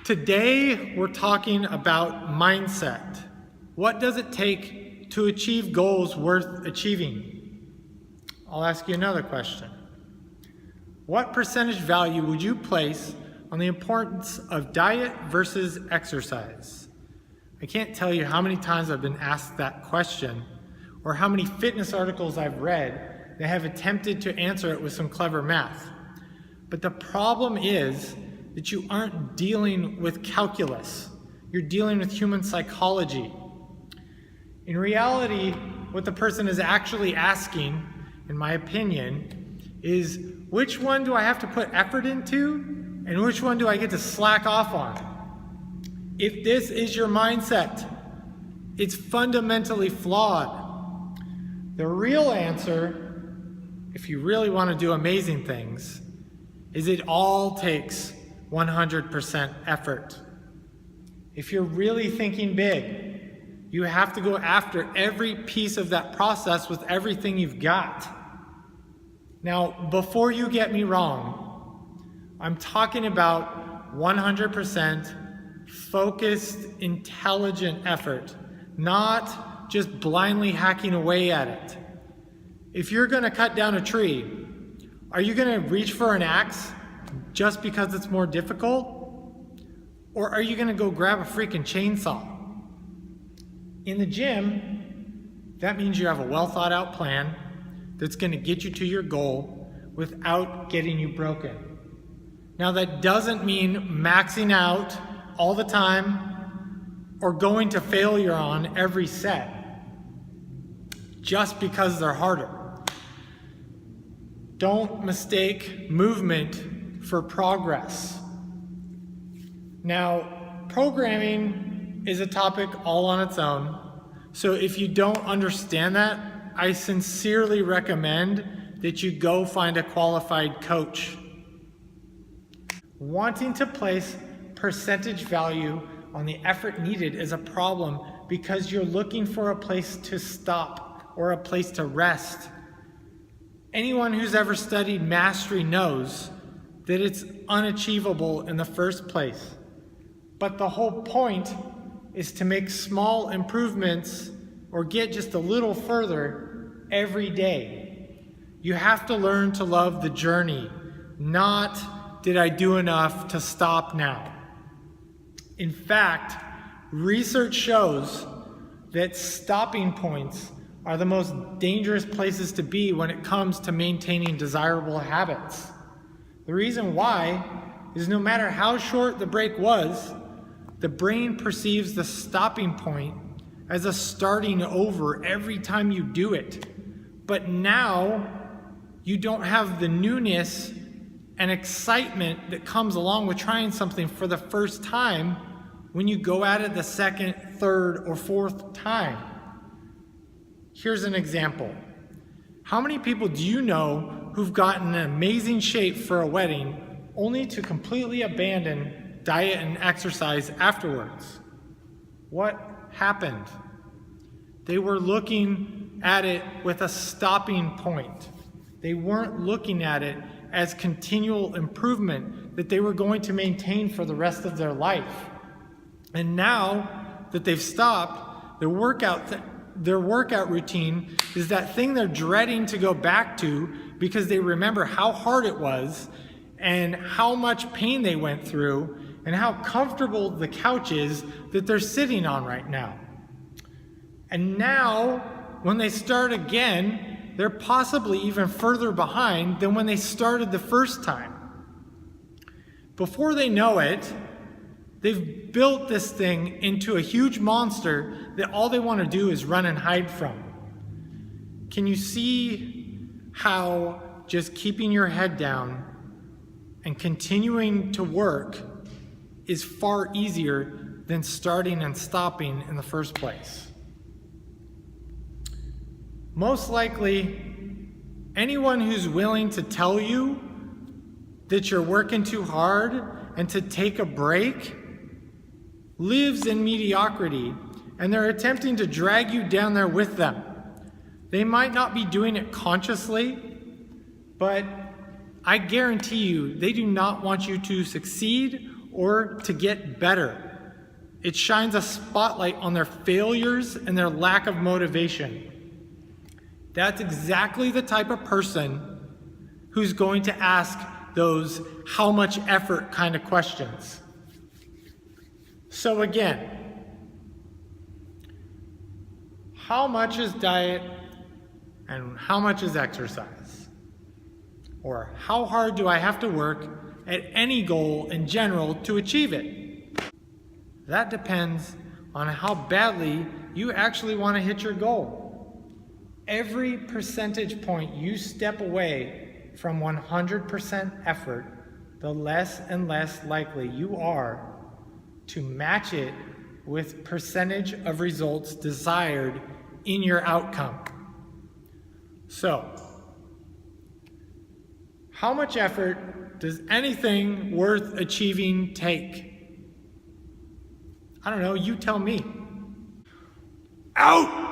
Today, we're talking about mindset. What does it take to achieve goals worth achieving? I'll ask you another question. What percentage value would you place on the importance of diet versus exercise? I can't tell you how many times I've been asked that question, or how many fitness articles I've read that have attempted to answer it with some clever math. But the problem is that you aren't dealing with calculus. You're dealing with human psychology. In reality, what the person is actually asking, in my opinion, is which one do I have to put effort into and which one do I get to slack off on? If this is your mindset, it's fundamentally flawed. The real answer, if you really want to do amazing things, is it all takes 100% effort. If you're really thinking big, you have to go after every piece of that process with everything you've got. Now, before you get me wrong, I'm talking about 100% focused, intelligent effort, not just blindly hacking away at it. If you're going to cut down a tree, are you going to reach for an axe just because it's more difficult? Or are you going to go grab a freaking chainsaw? In the gym, that means you have a well thought out plan that's going to get you to your goal without getting you broken. Now, that doesn't mean maxing out all the time or going to failure on every set just because they're harder. Don't mistake movement for progress. Now, programming is a topic all on its own. So if you don't understand that, I sincerely recommend that you go find a qualified coach. Wanting to place percentage value on the effort needed is a problem because you're looking for a place to stop or a place to rest. Anyone who's ever studied mastery knows that it's unachievable in the first place. But the whole point is to make small improvements or get just a little further every day. You have to learn to love the journey, not did I do enough to stop now. In fact, research shows that stopping points are the most dangerous places to be when it comes to maintaining desirable habits. The reason why is no matter how short the break was, the brain perceives the stopping point as a starting over every time you do it. But now you don't have the newness and excitement that comes along with trying something for the first time when you go at it the second, third, or fourth time. Here's an example. How many people do you know who've gotten in amazing shape for a wedding only to completely abandon diet and exercise afterwards? What happened? They were looking at it with a stopping point. They weren't looking at it as continual improvement that they were going to maintain for the rest of their life. And now that they've stopped, their workout routine is that thing they're dreading to go back to because they remember how hard it was and how much pain they went through and how comfortable the couch is that they're sitting on right now. And now, when they start again, they're possibly even further behind than when they started the first time. Before they know it, they've built this thing into a huge monster that all they want to do is run and hide from. Can you see how just keeping your head down and continuing to work is far easier than starting and stopping in the first place? Most likely, anyone who's willing to tell you that you're working too hard and to take a break lives in mediocrity, and they're attempting to drag you down there with them. They might not be doing it consciously, but I guarantee you they do not want you to succeed or to get better. It shines a spotlight on their failures and their lack of motivation. That's exactly the type of person who's going to ask those how much effort kind of questions. So again, how much is diet and how much is exercise? Or how hard do I have to work at any goal in general to achieve it? That depends on how badly you actually want to hit your goal. Every percentage point you step away from 100% effort, the less and less likely you are to match it with percentage of results desired in your outcome. So, how much effort does anything worth achieving take? I don't know, you tell me. Out!